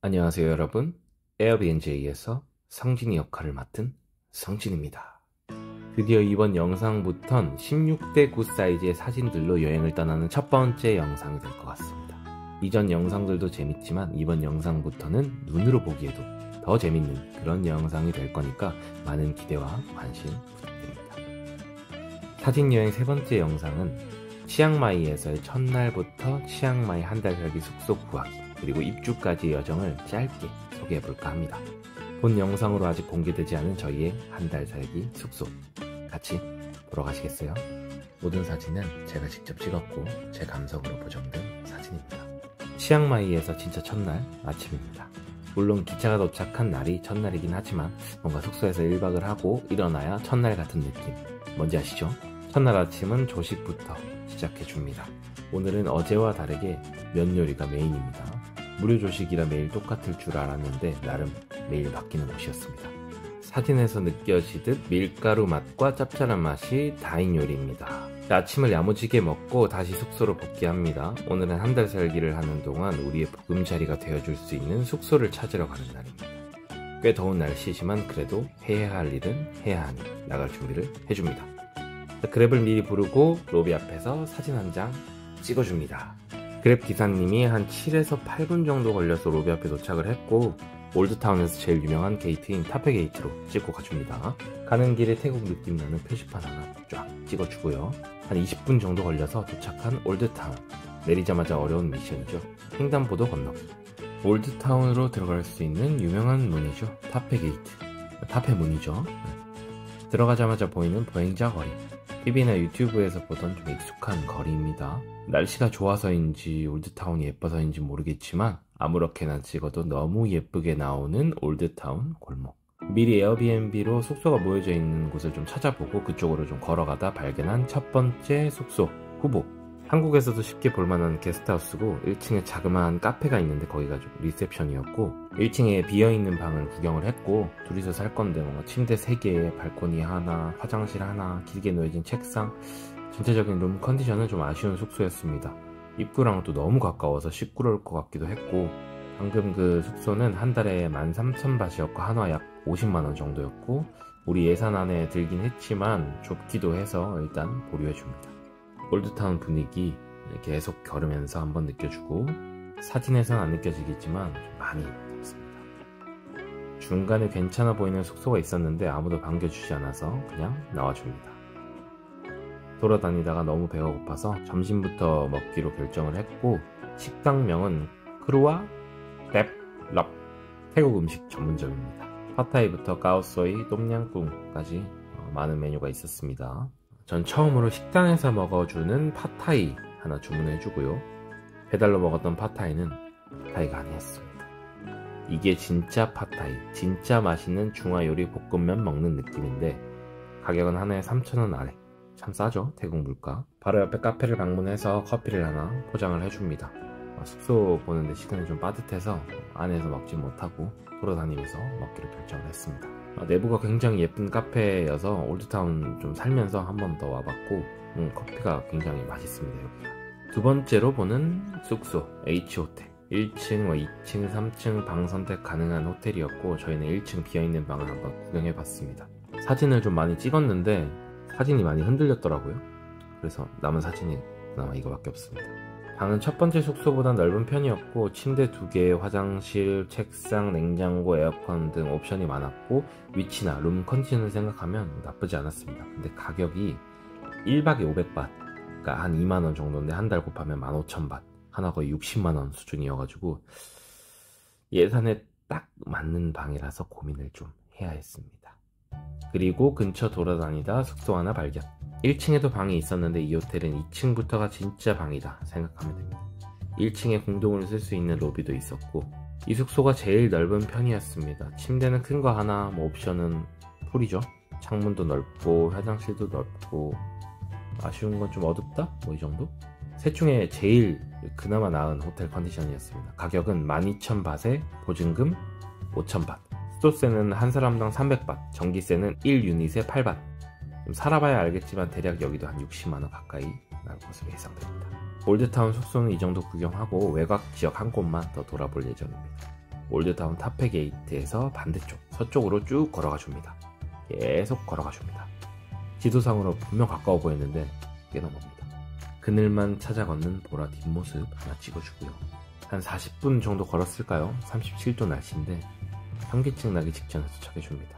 안녕하세요 여러분, 에어비앤제이에서 성진이 역할을 맡은 성진입니다. 드디어 이번 영상부턴 16대 9 사이즈의 사진들로 여행을 떠나는 첫 번째 영상이 될 것 같습니다. 이전 영상들도 재밌지만 이번 영상부터는 눈으로 보기에도 더 재밌는 그런 영상이 될 거니까 많은 기대와 관심 부탁드립니다. 사진여행 세 번째 영상은 치앙마이에서의 첫날부터 치앙마이 한 달 살기 숙소 구하기 그리고 입주까지의 여정을 짧게 소개해볼까 합니다. 본 영상으로 아직 공개되지 않은 저희의 한 달 살기 숙소 같이 보러 가시겠어요? 모든 사진은 제가 직접 찍었고 제 감성으로 보정된 사진입니다. 치앙마이에서 진짜 첫날 아침입니다. 물론 기차가 도착한 날이 첫날이긴 하지만 뭔가 숙소에서 1박을 하고 일어나야 첫날 같은 느낌 뭔지 아시죠? 첫날 아침은 조식부터 시작해줍니다. 오늘은 어제와 다르게 면 요리가 메인입니다. 무료 조식이라 매일 똑같을 줄 알았는데 나름 매일 바뀌는 곳이었습니다. 사진에서 느껴지듯 밀가루 맛과 짭짤한 맛이 다인 요리입니다. 아침을 야무지게 먹고 다시 숙소로 복귀합니다. 오늘은 한 달 살기를 하는 동안 우리의 보금자리가 되어줄 수 있는 숙소를 찾으러 가는 날입니다. 꽤 더운 날씨지만 그래도 해야 할 일은 해야 하니 나갈 준비를 해줍니다. 그랩을 미리 부르고 로비 앞에서 사진 한 장 찍어줍니다. 그랩 기사님이 한 7에서 8분 정도 걸려서 로비 앞에 도착을 했고 올드타운에서 제일 유명한 게이트인 타페 게이트로 찍고 가줍니다. 가는 길에 태국 느낌 나는 표지판 하나 쫙 찍어주고요. 한 20분 정도 걸려서 도착한 올드타운. 내리자마자 어려운 미션이죠. 횡단보도 건너기. 올드타운으로 들어갈 수 있는 유명한 문이죠. 타페 게이트. 타페 문이죠. 들어가자마자 보이는 보행자 거리. TV나 유튜브에서 보던 좀 익숙한 거리입니다. 날씨가 좋아서인지 올드타운이 예뻐서인지 모르겠지만 아무렇게나 찍어도 너무 예쁘게 나오는 올드타운 골목. 미리 에어비앤비로 숙소가 모여져 있는 곳을 좀 찾아보고 그쪽으로 좀 걸어가다 발견한 첫 번째 숙소 후보. 한국에서도 쉽게 볼만한 게스트하우스고 1층에 자그마한 카페가 있는데 거기가 좀 리셉션이었고 1층에 비어있는 방을 구경을 했고 둘이서 살 건데 뭔가 침대 3개, 발코니 하나, 화장실 하나, 길게 놓여진 책상 전체적인 룸 컨디션은 좀 아쉬운 숙소였습니다. 입구랑 또 너무 가까워서 시끄러울 것 같기도 했고 방금 그 숙소는 한 달에 13,000바트였고 한화 약 50만원 정도였고 우리 예산 안에 들긴 했지만 좁기도 해서 일단 보류해줍니다. 올드타운 분위기 계속 걸으면서 한번 느껴주고 사진에선 안 느껴지겠지만 좀 많이 덥습니다. 중간에 괜찮아 보이는 숙소가 있었는데 아무도 반겨주지 않아서 그냥 나와줍니다. 돌아다니다가 너무 배가 고파서 점심부터 먹기로 결정을 했고 식당명은 크루아 뎁럽 태국 음식 전문점입니다. 팟타이부터 까오소이, 똠양꿍까지 많은 메뉴가 있었습니다. 전 처음으로 식당에서 먹어주는 팟타이 하나 주문해주고요. 배달로 먹었던 팟타이는 팟타이가 아니었습니다. 이게 진짜 팟타이, 진짜 맛있는 중화요리 볶음면 먹는 느낌인데 가격은 하나에 3,000원 아래. 참 싸죠? 태국 물가. 바로 옆에 카페를 방문해서 커피를 하나 포장을 해줍니다. 숙소 보는데 시간이 좀 빠듯해서 안에서 먹지 못하고 돌아다니면서 먹기로 결정을 했습니다. 내부가 굉장히 예쁜 카페여서 올드타운 좀 살면서 한 번 더 와봤고 커피가 굉장히 맛있습니다. 여기가 두 번째로 보는 숙소 H호텔 1층, 2층, 3층 방 선택 가능한 호텔이었고 저희는 1층 비어있는 방을 한번 구경해봤습니다. 사진을 좀 많이 찍었는데 사진이 많이 흔들렸더라고요. 그래서 남은 사진이 그나마 이거밖에 없습니다. 방은 첫 번째 숙소보다 넓은 편이었고 침대 2개, 화장실, 책상, 냉장고, 에어컨 등 옵션이 많았고 위치나 룸 컨디션을 생각하면 나쁘지 않았습니다. 근데 가격이 1박에 500밭, 그러니까 한 2만원 정도인데 한 달 곱하면 15,000밭, 하나 거의 60만원 수준이어가지고 예산에 딱 맞는 방이라서 고민을 좀 해야 했습니다. 그리고 근처 돌아다니다 숙소 하나 발견. 1층에도 방이 있었는데 이 호텔은 2층부터가 진짜 방이다 생각하면 됩니다. 1층에 공동으로 쓸 수 있는 로비도 있었고 이 숙소가 제일 넓은 편이었습니다. 침대는 큰 거 하나, 옵션은 풀이죠. 창문도 넓고 화장실도 넓고 아쉬운 건 좀 어둡다? 뭐 이 정도? 셋 중에 제일 그나마 나은 호텔 컨디션이었습니다. 가격은 12,000바트에 보증금 5,000바트. 수도세는 한 사람당 300바트, 전기세는 1유닛에 8바트. 좀 살아봐야 알겠지만 대략 여기도 한 60만원 가까이 날 것으로 예상됩니다. 올드타운 숙소는 이 정도 구경하고 외곽 지역 한 곳만 더 돌아볼 예정입니다. 올드타운 타페 게이트에서 반대쪽 서쪽으로 쭉 걸어가 줍니다. 계속 걸어가 줍니다. 지도상으로 분명 가까워 보였는데 꽤나 멉니다. 그늘만 찾아 걷는 보라 뒷모습 하나 찍어주고요. 한 40분 정도 걸었을까요? 37도 날씨인데 현기증 나기 직전에 도착해줍니다.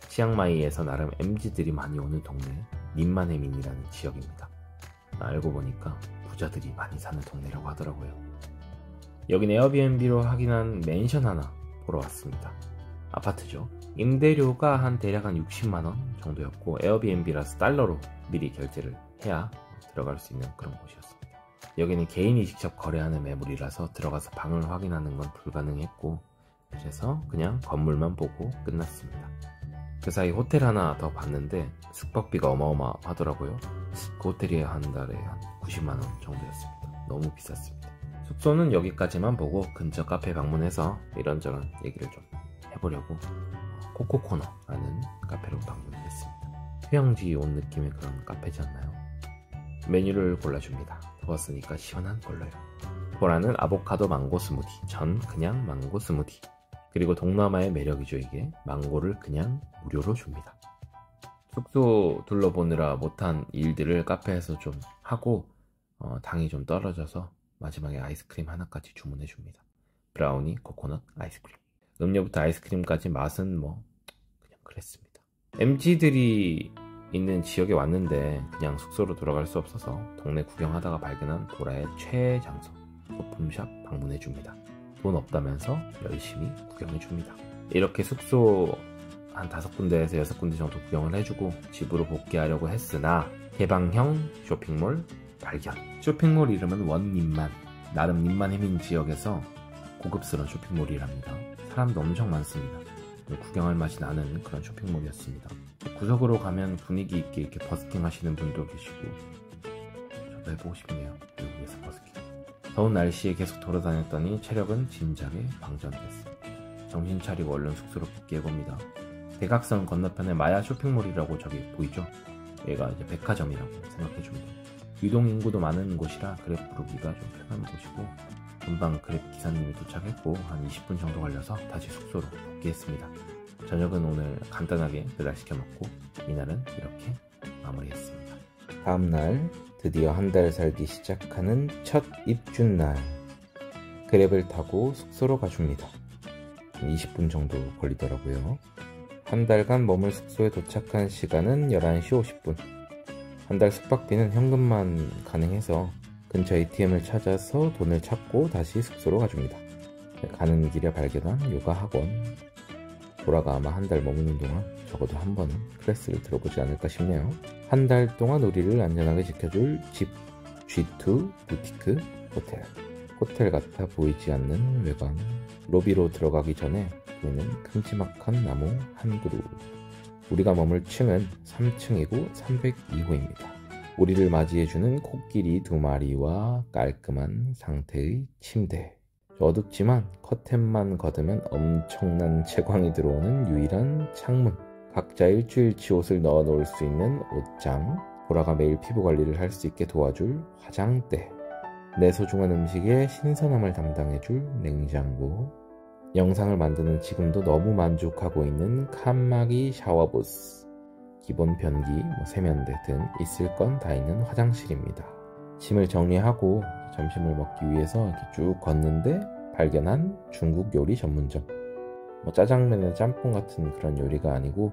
치앙마이에서 나름 MZ들이 많이 오는 동네 님만해민이라는 지역입니다. 알고 보니까 부자들이 많이 사는 동네라고 하더라고요. 여긴 에어비앤비로 확인한 맨션 하나 보러 왔습니다. 아파트죠. 임대료가 대략 한 60만원 정도였고 에어비앤비라서 달러로 미리 결제를 해야 들어갈 수 있는 그런 곳이었습니다. 여기는 개인이 직접 거래하는 매물이라서 들어가서 방을 확인하는 건 불가능했고 그래서 그냥 건물만 보고 끝났습니다. 그 사이 호텔 하나 더 봤는데 숙박비가 어마어마하더라고요. 그 호텔이 한 달에 한 90만원 정도였습니다. 너무 비쌌습니다. 숙소는 여기까지만 보고 근처 카페 방문해서 이런저런 얘기를 좀 해보려고 코코코너라는 카페로 방문했습니다. 휴양지 온 느낌의 그런 카페지 않나요? 메뉴를 골라줍니다. 더웠으니까 시원한 걸로요. 보라는 아보카도 망고 스무디, 전 그냥 망고 스무디. 그리고 동남아의 매력이죠. 이게 망고를 그냥 무료로 줍니다. 숙소 둘러보느라 못한 일들을 카페에서 좀 하고 당이 좀 떨어져서 마지막에 아이스크림 하나까지 주문해 줍니다. 브라우니 코코넛 아이스크림. 음료부터 아이스크림까지 맛은 뭐 그냥 그랬습니다. MZ들이 있는 지역에 왔는데 그냥 숙소로 돌아갈 수 없어서 동네 구경하다가 발견한 보라의 최애 장소 소품샵 방문해 줍니다. 돈 없다면서 열심히 구경해 줍니다. 이렇게 숙소 한 5군데에서 6군데 정도 구경을 해주고 집으로 복귀하려고 했으나 개방형 쇼핑몰 발견. 쇼핑몰 이름은 원님만. 나름 님만해민 지역에서 고급스러운 쇼핑몰이랍니다. 사람도 엄청 많습니다. 구경할 맛이 나는 그런 쇼핑몰이었습니다. 구석으로 가면 분위기 있게 이렇게 버스킹 하시는 분도 계시고 저도 해보고 싶네요. 미국에서 버스킹. 더운 날씨에 계속 돌아다녔더니 체력은 진작에 방전됐습니다. 정신 차리고 얼른 숙소로 복귀해봅니다. 대각선 건너편에 마야 쇼핑몰이라고 저기 보이죠? 얘가 이제 백화점이라고 생각해줍니다. 유동인구도 많은 곳이라 그랩 부르기가 좀 편한 곳이고 금방 그랩 기사님이 도착했고 한 20분 정도 걸려서 다시 숙소로 복귀했습니다. 저녁은 오늘 간단하게 배달시켜 먹고 이날은 이렇게 마무리했습니다. 다음날 드디어 한 달 살기 시작하는 첫 입준날. 그랩을 타고 숙소로 가줍니다. 20분 정도 걸리더라고요. 한 달간 머물 숙소에 도착한 시간은 11시 50분. 한 달 숙박비는 현금만 가능해서 근처 ATM을 찾아서 돈을 찾고 다시 숙소로 가줍니다. 가는 길에 발견한 요가 학원. 보라가 아마 한 달 머무는 동안 적어도 한 번은 클래스를 들어보지 않을까 싶네요. 한 달 동안 우리를 안전하게 지켜줄 집 G2 부티크 호텔. 호텔 같아 보이지 않는 외관. 로비로 들어가기 전에 보이는 큼지막한 나무 한 그루. 우리가 머물 층은 3층이고 302호입니다. 우리를 맞이해주는 코끼리 2마리와 깔끔한 상태의 침대. 어둡지만 커튼만 걷으면 엄청난 채광이 들어오는 유일한 창문. 각자 일주일치 옷을 넣어 놓을 수 있는 옷장. 보라가 매일 피부 관리를 할 수 있게 도와줄 화장대. 내 소중한 음식의 신선함을 담당해줄 냉장고. 영상을 만드는 지금도 너무 만족하고 있는 칸막이 샤워부스. 기본 변기, 세면대 등 있을 건 다 있는 화장실입니다. 짐을 정리하고 점심을 먹기 위해서 이렇게 쭉 걷는데 발견한 중국 요리 전문점. 짜장면이나 짬뽕 같은 그런 요리가 아니고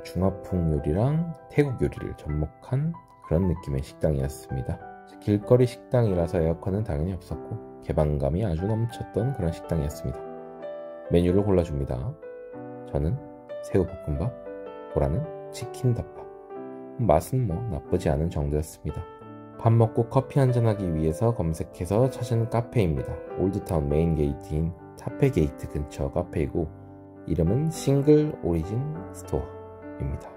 중화풍 요리랑 태국 요리를 접목한 그런 느낌의 식당이었습니다. 길거리 식당이라서 에어컨은 당연히 없었고 개방감이 아주 넘쳤던 그런 식당이었습니다. 메뉴를 골라줍니다. 저는 새우볶음밥, 보라는 치킨덮밥. 맛은 나쁘지 않은 정도였습니다. 밥 먹고 커피 한잔하기 위해서 검색해서 찾은 카페입니다. 올드타운 메인 게이트인 타페 게이트 근처 카페이고 이름은 싱글 오리진 스토어입니다.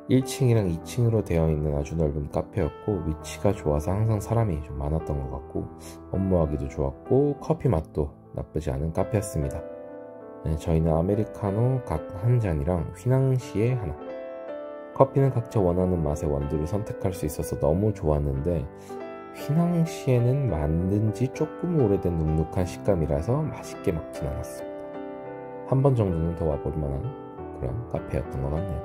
1층이랑 2층으로 되어 있는 아주 넓은 카페였고 위치가 좋아서 항상 사람이 좀 많았던 것 같고 업무하기도 좋았고 커피 맛도 나쁘지 않은 카페였습니다. 저희는 아메리카노 각 한 잔이랑 휘낭시에 하나. 커피는 각자 원하는 맛의 원두를 선택할 수 있어서 너무 좋았는데 휘낭시에는 만든 지 조금 오래된 눅눅한 식감이라서 맛있게 먹진 않았습니다. 한 번 정도는 더 와볼 만한 그런 카페였던 것 같네요.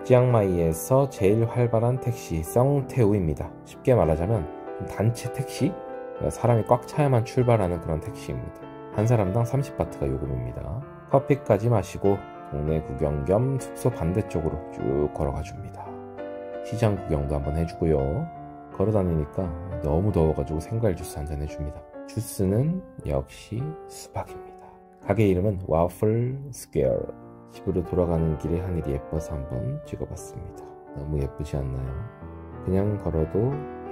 치앙마이에서 제일 활발한 택시 썽태우입니다. 쉽게 말하자면 좀 단체 택시? 사람이 꽉 차야만 출발하는 그런 택시입니다. 한 사람당 30바트가 요금입니다. 커피까지 마시고 동네 구경 겸 숙소 반대쪽으로 쭉 걸어가 줍니다. 시장 구경도 한번 해주고요. 걸어다니니까 너무 더워가지고 생과일 주스 한잔 해줍니다. 주스는 역시 수박입니다. 가게 이름은 와플 스퀘어. 집으로 돌아가는 길에 하늘이 예뻐서 한번 찍어봤습니다. 너무 예쁘지 않나요? 그냥 걸어도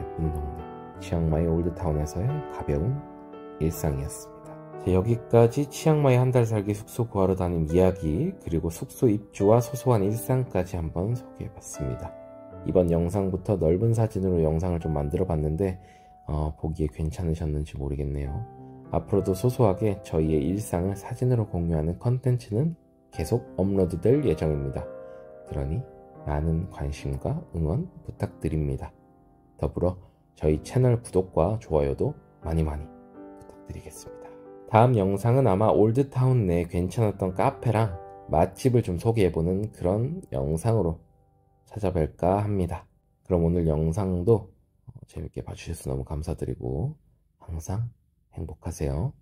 예쁜 동네. 치앙마이 올드타운에서의 가벼운 일상이었습니다. 자, 여기까지 치앙마이 한 달 살기 숙소 구하러 다닌 이야기, 그리고 숙소 입주와 소소한 일상까지 한번 소개해봤습니다. 이번 영상부터 넓은 사진으로 영상을 좀 만들어 봤는데 보기에 괜찮으셨는지 모르겠네요. 앞으로도 소소하게 저희의 일상을 사진으로 공유하는 컨텐츠는 계속 업로드될 예정입니다. 그러니 많은 관심과 응원 부탁드립니다. 더불어 저희 채널 구독과 좋아요도 많이 부탁드리겠습니다. 다음 영상은 아마 올드타운 내 괜찮았던 카페랑 맛집을 좀 소개해보는 그런 영상으로 찾아뵐까 합니다. 그럼 오늘 영상도 재밌게 봐주셔서 너무 감사드리고 항상 행복하세요.